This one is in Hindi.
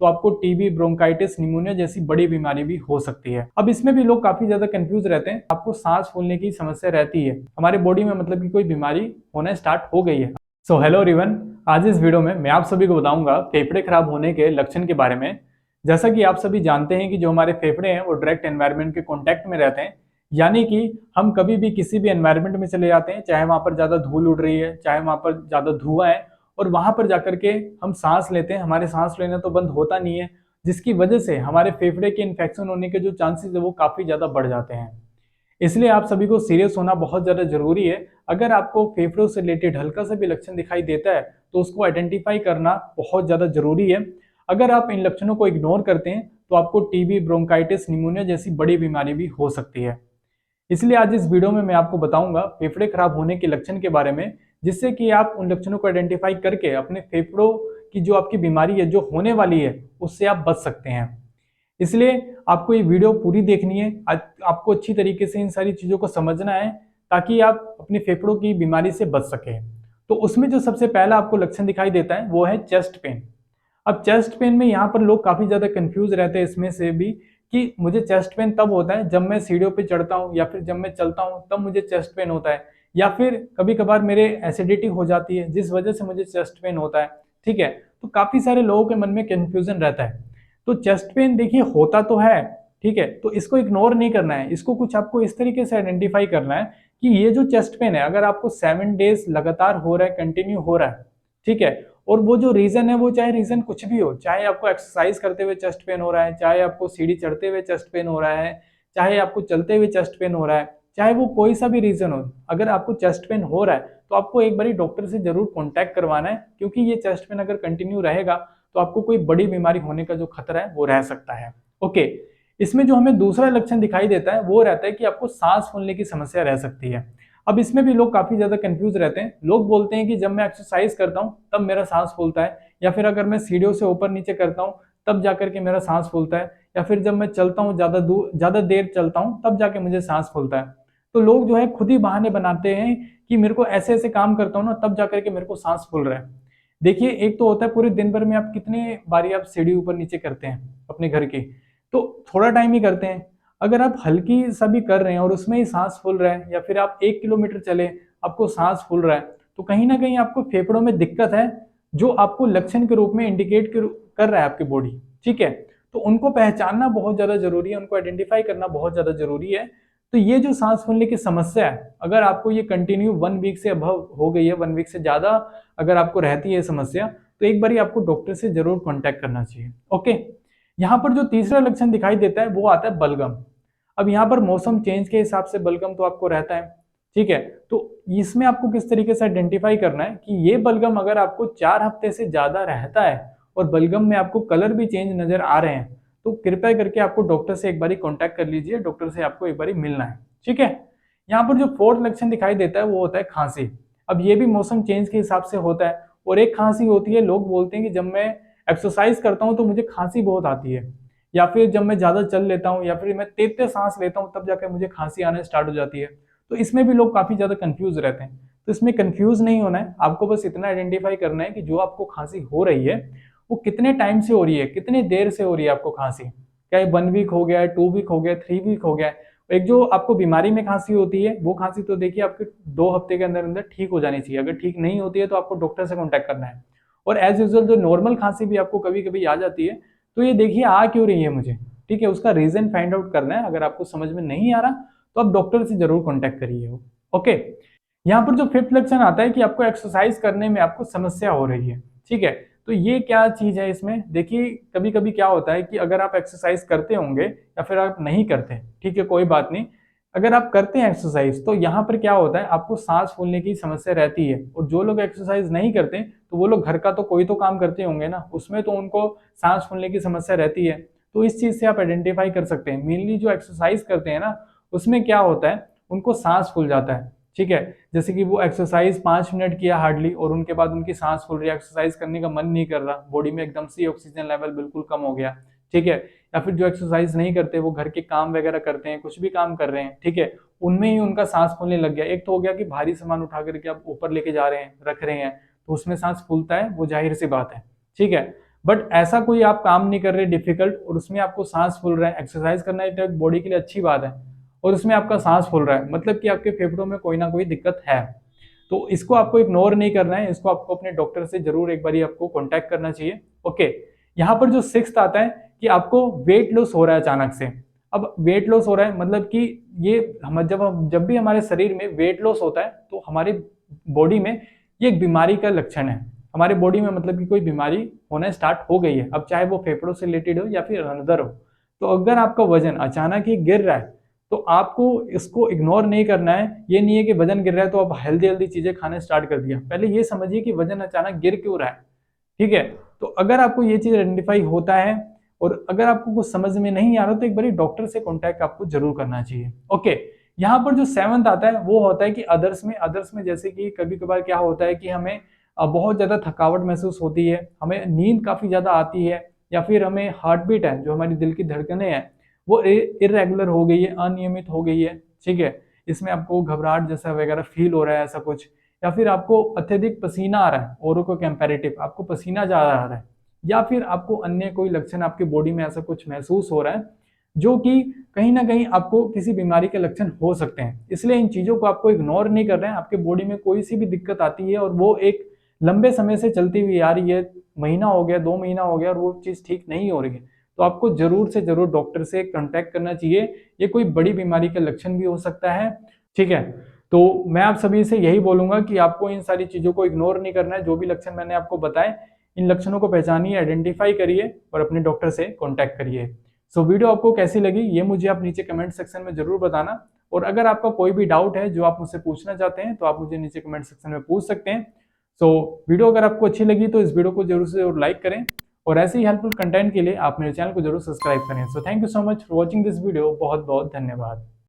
तो आपको टीबी, ब्रोंकाइटिस, निमोनिया जैसी बड़ी बीमारी भी हो सकती है। अब इसमें भी लोग काफी ज्यादा कंफ्यूज रहते हैं। आपको सांस फूलने की समस्या रहती है, हमारे बॉडी में मतलब कि कोई बीमारी होना स्टार्ट हो गई है। सो हेलो एवरीवन, आज इस वीडियो में मैं आप सभी को बताऊंगा फेफड़े खराब होने के लक्षण के बारे में। जैसा कि आप सभी जानते हैं कि जो हमारे फेफड़े हैं वो डायरेक्ट एनवायरनमेंट के कांटेक्ट में रहते हैं, यानी कि हम कभी भी किसी भी एनवायरनमेंट में चले जाते हैं, चाहे वहां पर ज्यादा धूल उड़ रही है, चाहे वहां पर ज्यादा धुआं है, और वहां पर जाकर के हम सांस लेते हैं, हमारे सांस लेना तो बंद होता नहीं है, जिसकी वजह से हमारे फेफड़े के इन्फेक्शन होने के जो चांसेस है वो काफी ज्यादा बढ़ जाते हैं। इसलिए आप सभी को सीरियस होना बहुत ज्यादा जरूरी है। अगर आपको फेफड़ों से रिलेटेड हल्का सा भी लक्षण दिखाई देता है तो उसको आइडेंटिफाई करना बहुत ज्यादा जरूरी है। अगर आप इन लक्षणों को इग्नोर करते हैं तो आपको टीबी, ब्रोंकाइटिस, निमोनिया जैसी बड़ी बीमारी भी हो सकती है। इसलिए आज इस वीडियो में मैं आपको बताऊंगा फेफड़े खराब होने के लक्षण के बारे में, जिससे कि आप उन लक्षणों को आइडेंटिफाई करके अपने फेफड़ों की जो आपकी बीमारी है, जो होने वाली है, उससे आप बच सकते हैं। इसलिए आपको ये वीडियो पूरी देखनी है, आपको अच्छी तरीके से इन सारी चीजों को समझना है, ताकि आप अपने फेफड़ों की बीमारी से बच सके। तो उसमें जो सबसे पहला आपको लक्षण दिखाई देता है वो है चेस्ट पेन। अब चेस्ट पेन में यहाँ पर लोग काफी ज्यादा कंफ्यूज रहते हैं इसमें से भी, कि मुझे चेस्ट पेन तब होता है जब मैं सीढ़ियों पे चढ़ता हूँ, या फिर जब मैं चलता हूँ तब मुझे चेस्ट पेन होता है, या फिर कभी कभार मेरे एसिडिटी हो जाती है जिस वजह से मुझे चेस्ट पेन होता है। ठीक है, तो काफी सारे लोगों के मन में कंफ्यूजन रहता है। तो चेस्ट पेन देखिए होता तो है, ठीक है, तो इसको इग्नोर नहीं करना है, इसको कुछ आपको इस तरीके से आइडेंटिफाई करना है कि ये जो चेस्ट पेन है, अगर आपको 7 डेज लगातार हो रहा है, कंटिन्यू हो रहा है, ठीक है, और वो जो रीजन है, वो चाहे रीजन कुछ भी हो, चाहे आपको एक्सरसाइज करते हुए चेस्ट पेन हो रहा है, चाहे आपको सीढ़ी चढ़ते हुए चेस्ट पेन हो रहा है, चाहे आपको चलते हुए चेस्ट पेन हो रहा है, चाहे वो कोई सा भी रीजन हो, अगर आपको चेस्ट पेन हो रहा है तो आपको एक बारी डॉक्टर से जरूर कॉन्टैक्ट करवाना है, क्योंकि ये चेस्ट पेन अगर कंटिन्यू रहेगा तो आपको कोई बड़ी बीमारी होने का जो खतरा है वो रह सकता है। ओके, इसमें जो हमें दूसरा लक्षण दिखाई देता है वो रहता है कि आपको सांस फूलने की समस्या रह सकती है। अब इसमें भी लोग काफी ज्यादा कंफ्यूज रहते हैं। लोग बोलते हैं कि जब मैं एक्सरसाइज करता हूँ तब मेरा सांस फूलता है, या फिर अगर मैं सीढ़ियों से ऊपर नीचे करता हूँ तब जाकर के मेरा सांस फूलता है, या फिर जब मैं चलता हूँ ज्यादा देर चलता हूँ तब जाके मुझे सांस फूलता है। तो लोग जो है खुद ही बहाने बनाते हैं कि मेरे को ऐसे ऐसे काम करता हूँ ना तब जाकर के मेरे को सांस फूल रहा है। देखिए, एक तो होता है पूरे दिन भर में आप कितने बारी आप सीढ़ी ऊपर नीचे करते हैं अपने घर की, तो थोड़ा टाइम ही करते हैं। अगर आप हल्की सा भी कर रहे हैं और उसमें ही सांस फूल रहा है, या फिर आप 1 किलोमीटर चले आपको सांस फूल रहा है, तो कहीं ना कहीं आपको फेफड़ों में दिक्कत है, जो आपको लक्षण के रूप में इंडिकेट कर रहा है आपकी बॉडी। ठीक है, तो उनको पहचानना बहुत ज्यादा जरूरी है, उनको आइडेंटिफाई करना बहुत ज्यादा जरूरी है। तो ये जो सांस फूलने की समस्या है, अगर आपको ये कंटिन्यू 1 वीक से अबव हो गई है, 1 वीक से ज्यादा अगर आपको रहती है समस्या, तो एक बार आपको डॉक्टर से जरूर कॉन्टैक्ट करना चाहिए। ओके, यहाँ पर जो तीसरा लक्षण दिखाई देता है वो आता है बलगम। अब यहाँ पर मौसम चेंज के हिसाब से बलगम तो आपको रहता है, ठीक है, तो इसमें आपको किस तरीके से आइडेंटिफाई करना है कि ये बलगम अगर आपको 4 हफ्ते से ज्यादा रहता है और बलगम में आपको कलर भी चेंज नजर आ रहे हैं, तो कृपया करके आपको डॉक्टर से एक बार कॉन्टैक्ट कर लीजिए, डॉक्टर से आपको एक बार मिलना है। ठीक है, यहाँ पर जो फोर्थ लक्षण दिखाई देता है वो होता है खांसी। अब ये भी मौसम चेंज के हिसाब से होता है, और एक खांसी होती है, लोग बोलते हैं कि जब मैं एक्सरसाइज करता हूँ तो मुझे खांसी बहुत आती है, या फिर जब मैं ज्यादा चल लेता हूँ, या फिर मैं तेज तेज सांस लेता हूँ तब जाकर मुझे खांसी आने स्टार्ट हो जाती है। तो इसमें भी लोग काफी ज्यादा कंफ्यूज रहते हैं। तो इसमें कंफ्यूज नहीं होना है, आपको बस इतना आइडेंटिफाई करना है कि जो आपको खांसी हो रही है वो कितने टाइम से हो रही है, कितने देर से हो रही है आपको खांसी। क्या 1 वीक हो गया है, 2 वीक हो गया, 3 वीक हो गया है। एक जो आपको बीमारी में खांसी होती है, वो खांसी तो देखिए आपके 2 हफ्ते के अंदर अंदर ठीक हो जानी चाहिए। अगर ठीक नहीं होती है तो आपको डॉक्टर से कॉन्टैक्ट करना है। और एज यूजल जो नॉर्मल खांसी भी आपको कभी कभी आ जाती है, तो ये देखिए आ क्यों रही है मुझे, ठीक है, उसका रीजन फाइंड आउट करना है। अगर आपको समझ में नहीं आ रहा तो आप डॉक्टर से जरूर कॉन्टैक्ट करिए। ओके, यहाँ पर जो फिफ्थ लक्षण आता है कि आपको एक्सरसाइज करने में आपको समस्या हो रही है। ठीक है, तो ये क्या चीज है इसमें, देखिए कभी कभी क्या होता है कि अगर आप एक्सरसाइज करते होंगे या फिर आप नहीं करते, ठीक है, कोई बात नहीं, अगर आप करते हैं एक्सरसाइज तो यहाँ पर क्या होता है, आपको सांस फूलने की समस्या रहती है। और जो लोग एक्सरसाइज नहीं करते तो वो लोग घर का तो कोई तो काम करते होंगे ना, उसमें तो उनको सांस फूलने की समस्या रहती है। तो इस चीज से आप आइडेंटिफाई कर सकते हैं। मेनली जो एक्सरसाइज करते हैं ना, उसमें क्या होता है, उनको सांस फूल जाता है। ठीक है, जैसे कि वो एक्सरसाइज 5 मिनट किया हार्डली, और उनके बाद उनकी सांस फूल रही है, एक्सरसाइज करने का मन नहीं कर रहा, बॉडी में एकदम से ऑक्सीजन लेवल बिल्कुल कम हो गया। ठीक है, या फिर जो एक्सरसाइज नहीं करते, वो घर के काम वगैरह करते हैं, कुछ भी काम कर रहे हैं, ठीक है, उनमें ही उनका सांस फूलने लग गया। एक तो हो गया कि भारी सामान उठा करके आप ऊपर लेके जा रहे हैं, रख रहे हैं, तो उसमें सांस फूलता है, वो जाहिर सी बात है। ठीक है, बट ऐसा कोई आप काम नहीं कर रहे डिफिकल्ट और उसमें आपको सांस फूल रहा है, एक्सरसाइज करना तो एक बॉडी के लिए अच्छी बात है और उसमें आपका सांस फूल रहा है, मतलब कि आपके फेफड़ों में कोई ना कोई दिक्कत है। तो इसको आपको इग्नोर नहीं करना है, इसको आपको अपने डॉक्टर से जरूर एक बार आपको कॉन्टैक्ट करना चाहिए। ओके, यहाँ पर जो सिक्स्थ आता है कि आपको वेट लॉस हो रहा है अचानक से। अब वेट लॉस हो रहा है मतलब कि ये हम जब भी हमारे शरीर में वेट लॉस होता है तो हमारी बॉडी में ये एक बीमारी का लक्षण है। हमारे बॉडी में मतलब कि कोई बीमारी होना स्टार्ट हो गई है, अब चाहे वो फेफड़ों से रिलेटेड हो या फिर अनदर हो। तो अगर आपका वजन अचानक ही गिर रहा है तो आपको इसको इग्नोर नहीं करना है। ये नहीं है कि वजन गिर रहा है तो आप हेल्दी हेल्दी चीजें खाने स्टार्ट कर दिया, पहले ये समझिए कि वजन अचानक गिर क्यों रहा है। ठीक है, तो अगर आपको ये चीज आइडेंटिफाई होता है और अगर आपको कुछ समझ में नहीं आ रहा तो एक बार डॉक्टर से कॉन्टैक्ट आपको जरूर करना चाहिए। ओके, यहाँ पर जो सेवंथ आता है वो होता है कि अदर्स में जैसे कि कभी कभार क्या होता है कि हमें बहुत ज्यादा थकावट महसूस होती है, हमें नींद काफी ज्यादा आती है, या फिर हमें हार्ट बीट है, जो हमारी दिल की धड़कनें हैं वो इरेगुलर हो गई है, अनियमित हो गई है। ठीक है, इसमें आपको घबराहट जैसा वगैरह फील हो रहा है ऐसा कुछ, या फिर आपको अत्यधिक पसीना आ रहा है औरों को कंपैरेटिव आपको पसीना ज्यादा आ रहा है, या फिर आपको अन्य कोई लक्षण आपके बॉडी में ऐसा कुछ महसूस हो रहा है जो कि कहीं ना कहीं आपको किसी बीमारी के लक्षण हो सकते हैं। इसलिए इन चीजों को आपको इग्नोर नहीं कर रहे हैं। आपके बॉडी में कोई सी भी दिक्कत आती है और वो एक लंबे समय से चलती हुई आ रही है, महीना हो गया, 2 महीना हो गया और वो चीज ठीक नहीं हो रही है, तो आपको जरूर से जरूर डॉक्टर से कांटेक्ट करना चाहिए। ये कोई बड़ी बीमारी का लक्षण भी हो सकता है। ठीक है, तो मैं आप सभी से यही बोलूंगा कि आपको इन सारी चीजों को इग्नोर नहीं करना है। जो भी लक्षण मैंने आपको बताए, इन लक्षणों को पहचानिए, आइडेंटिफाई करिए और अपने डॉक्टर से कांटेक्ट करिए। सो वीडियो आपको कैसी लगी ये मुझे आप नीचे कमेंट सेक्शन में जरूर बताना, और अगर आपका कोई भी डाउट है जो आप मुझसे पूछना चाहते हैं तो आप मुझे नीचे कमेंट सेक्शन में पूछ सकते हैं। सो वीडियो अगर आपको अच्छी लगी तो इस वीडियो को जरूर से जरूर लाइक करें और ऐसे ही हेल्पफुल कंटेंट के लिए आप मेरे चैनल को जरूर सब्सक्राइब करें। So thank you so much for watching this video, बहुत बहुत धन्यवाद।